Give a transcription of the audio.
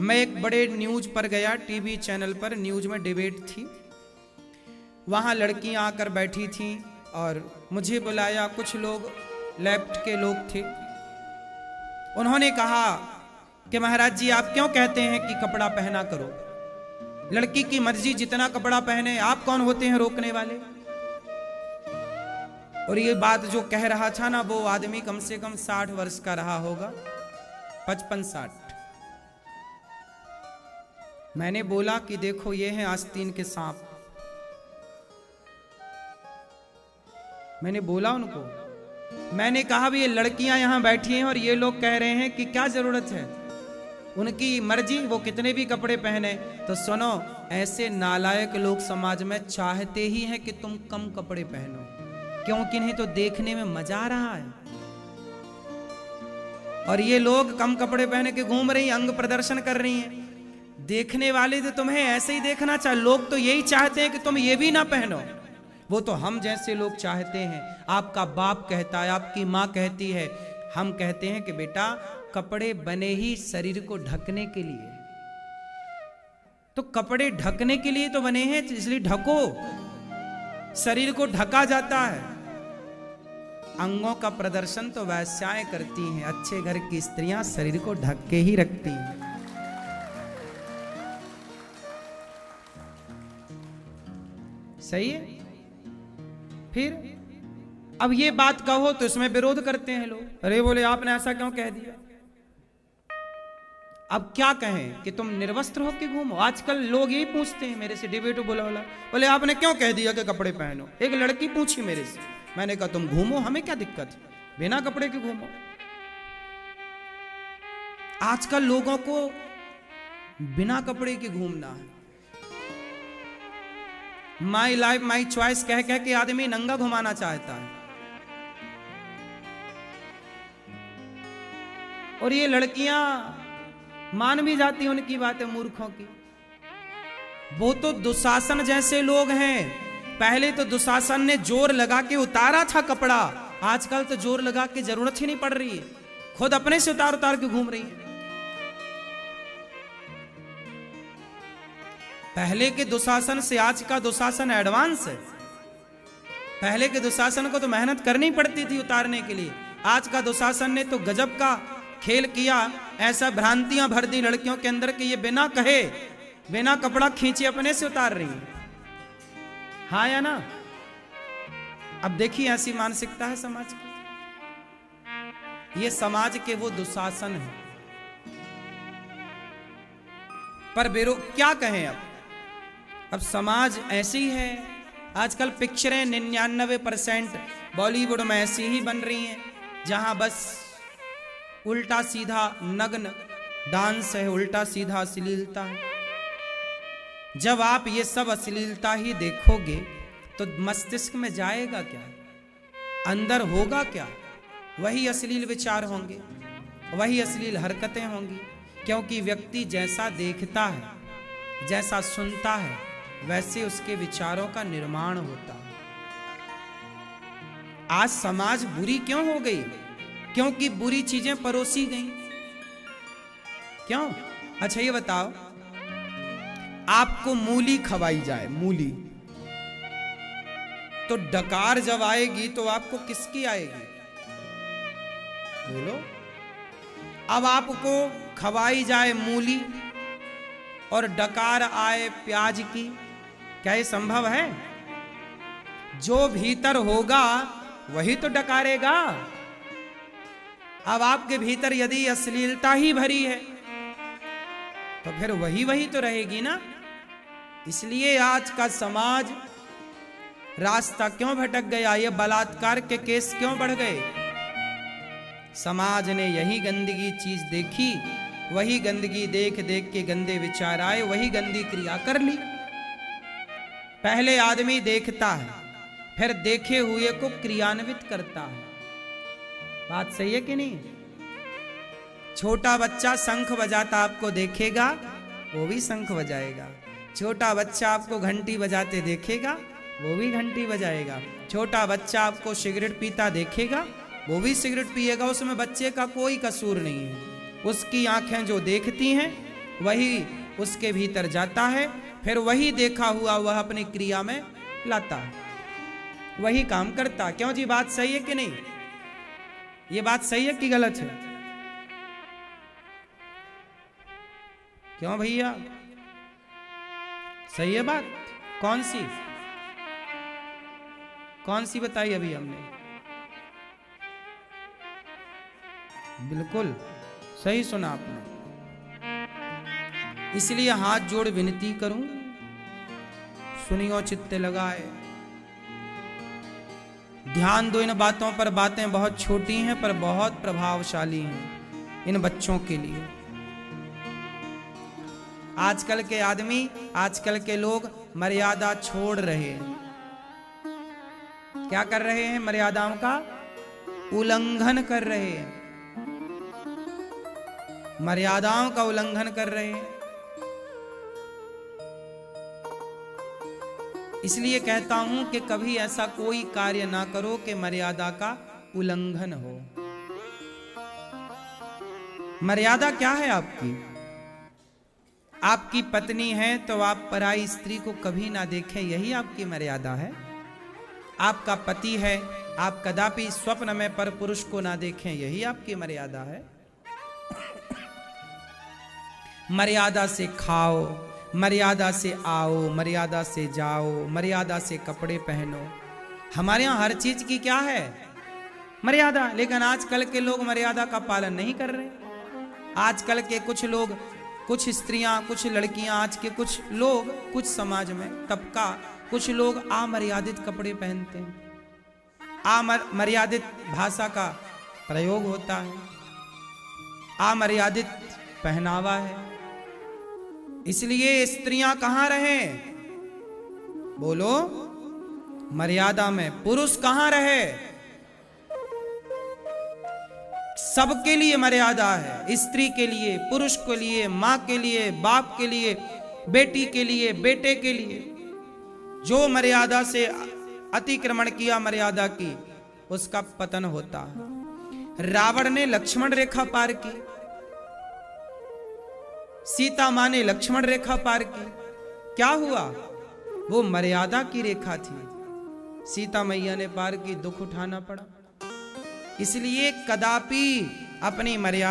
मैं एक बड़े न्यूज पर गया, टीवी चैनल पर न्यूज में डिबेट थी। वहाँ लड़कियां आकर बैठी थीं और मुझे बुलाया। कुछ लोग लेफ्ट के लोग थे। उन्होंने कहा कि महाराज जी आप क्यों कहते हैं कि कपड़ा पहना करो, लड़की की मर्जी जितना कपड़ा पहने, आप कौन होते हैं रोकने वाले। और ये बात जो कह रहा था ना, वो आदमी कम से कम 60 वर्ष का रहा होगा, 55-60। मैंने बोला कि देखो ये हैं आस्तीन के सांप। मैंने बोला उनको, मैंने कहा भी ये लड़कियां यहां बैठी हैं और ये लोग कह रहे हैं कि क्या जरूरत है, उनकी मर्जी, वो कितने भी कपड़े पहने। तो सुनो, ऐसे नालायक लोग समाज में चाहते ही हैं कि तुम कम कपड़े पहनो, क्योंकि इन्हें तो देखने में मजा आ रहा है। और ये लोग कम कपड़े पहने के घूम रही, अंग प्रदर्शन कर रही हैं। देखने वाले तो तुम्हें ऐसे ही देखना चाहिए। लोग तो यही चाहते हैं कि तुम ये भी ना पहनो। वो तो हम जैसे लोग चाहते हैं। आपका बाप कहता है, आपकी माँ कहती है, हम कहते हैं कि बेटा कपड़े बने ही शरीर को ढकने के लिए, तो कपड़े ढकने के लिए तो बने हैं, इसलिए ढको। शरीर को ढका जाता है। अंगों का प्रदर्शन तो वैश्याएं करती हैं, अच्छे घर की स्त्रियां शरीर को ढक के ही रखती हैं। सही है। फिर अब ये बात कहो तो इसमें विरोध करते हैं लोग। अरे बोले आपने ऐसा क्यों कह दिया। अब क्या कहें कि तुम निर्वस्त्र होके घूमो। आजकल लोग यही पूछते हैं मेरे से, डिबेट बोला बोले आपने क्यों कह दिया कि कपड़े पहनो। एक लड़की पूछी मेरे से, मैंने कहा तुम घूमो, हमें क्या दिक्कत है, बिना कपड़े के घूमो। आजकल लोगों को बिना कपड़े के घूमना है। माई लाइफ माई चॉइस कह कह के आदमी नंगा घुमाना चाहता है। और ये लड़कियां मान भी जाती हैं उनकी बातें, मूर्खों की। वो तो दुशासन जैसे लोग हैं। पहले तो दुशासन ने जोर लगा के उतारा था कपड़ा, आजकल तो जोर लगा के जरूरत ही नहीं पड़ रही है, खुद अपने से उतार उतार के घूम रही है। पहले के दुशासन से आज का दुशासन एडवांस है। पहले के दुशासन को तो मेहनत करनी पड़ती थी उतारने के लिए, आज का दुशासन ने तो गजब का खेल किया। ऐसा भ्रांतियां भर दी लड़कियों के अंदर कि ये बिना कहे, बिना कपड़ा खींचे अपने से उतार रही है। हाँ या ना। अब देखिए ऐसी मानसिकता है समाज की। ये समाज के वो दुशासन है। पर क्या कहें अब समाज ऐसी है। आजकल पिक्चरें 99% बॉलीवुड में ऐसी ही बन रही हैं, जहां बस उल्टा सीधा नग्न डांस है, उल्टा सीधा अश्लीलता है। जब आप ये सब अश्लीलता ही देखोगे तो मस्तिष्क में जाएगा क्या, अंदर होगा क्या? वही अश्लील विचार होंगे, वही अश्लील हरकतें होंगी। क्योंकि व्यक्ति जैसा देखता है, जैसा सुनता है, वैसे उसके विचारों का निर्माण होता है। आज समाज बुरी क्यों हो गई? क्योंकि बुरी चीजें परोसी गई। क्यों? अच्छा ये बताओ, आपको मूली खवाई जाए, मूली, तो डकार जब आएगी तो आपको किसकी आएगी? बोलो। अब आपको खवाई जाए मूली और डकार आए प्याज की, क्या ये संभव है? जो भीतर होगा वही तो डकारेगा। अब आपके भीतर यदि अश्लीलता ही भरी है तो फिर वही वही तो रहेगी ना। इसलिए आज का समाज रास्ता क्यों भटक गया? ये बलात्कार के केस क्यों बढ़ गए? समाज ने यही गंदगी चीज देखी, वही गंदगी देख देख के गंदे विचार आए, वही गंदी क्रिया कर ली। पहले आदमी देखता है, फिर देखे हुए को क्रियान्वित करता है। बात सही है कि नहीं? छोटा बच्चा शंख बजाता आपको देखेगा, वो भी शंख बजाएगा। छोटा बच्चा आपको घंटी बजाते देखेगा, वो भी घंटी बजाएगा। छोटा बच्चा आपको सिगरेट पीता देखेगा, वो भी सिगरेट पिएगा। उसमें बच्चे का कोई कसूर नहीं है। उसकी आंखें जो देखती हैं वही उसके भीतर जाता है, फिर वही देखा हुआ वह अपनी क्रिया में लाता है, वही काम करता। क्यों जी, बात सही है कि नहीं? ये बात सही है कि गलत है? क्यों भैया, सही है बात? कौन सी कौन सी बताई अभी हमने? बिल्कुल सही सुना आपने। इसलिए हाथ जोड़ विनती करूं, सुनियो चित्ते लगाए, ध्यान दो इन बातों पर। बातें बहुत छोटी हैं पर बहुत प्रभावशाली हैं इन बच्चों के लिए। आजकल के आदमी, आजकल के लोग मर्यादा छोड़ रहे हैं। क्या कर रहे हैं? मर्यादाओं का उल्लंघन कर रहे हैं, मर्यादाओं का उल्लंघन कर रहे हैं। इसलिए कहता हूं कि कभी ऐसा कोई कार्य ना करो कि मर्यादा का उल्लंघन हो। मर्यादा क्या है आपकी? आपकी पत्नी है तो आप पराई स्त्री को कभी ना देखें, यही आपकी मर्यादा है। आपका पति है, आप कदापि स्वप्न में पर पुरुष को ना देखें, यही आपकी मर्यादा है। मर्यादा से खाओ, मर्यादा से आओ, मर्यादा से जाओ, मर्यादा से कपड़े पहनो। हमारे यहां हर चीज की क्या है? मर्यादा। लेकिन आजकल के लोग मर्यादा का पालन नहीं कर रहे। आजकल के कुछ लोग, कुछ स्त्रियां, कुछ लड़कियां, आज के कुछ लोग, कुछ समाज में तबका, कुछ लोग अमर्यादित कपड़े पहनते हैं। अमर्यादित भाषा का प्रयोग होता है, अमर्यादित पहनावा है। इसलिए स्त्रियां कहां रहें? बोलो, मर्यादा में। पुरुष कहां रहे? सबके लिए मर्यादा है, स्त्री के लिए, पुरुष के लिए, मां के लिए, बाप के लिए, बेटी के लिए, बेटे के लिए। जो मर्यादा से अतिक्रमण किया मर्यादा की, उसका पतन होता है। रावण ने लक्ष्मण रेखा पार की, सीता मां ने लक्ष्मण रेखा पार की। क्या हुआ? वो मर्यादा की रेखा थी, सीता मैया ने पार की, दुख उठाना पड़ा। इसलिए कदापि अपनी मर्यादा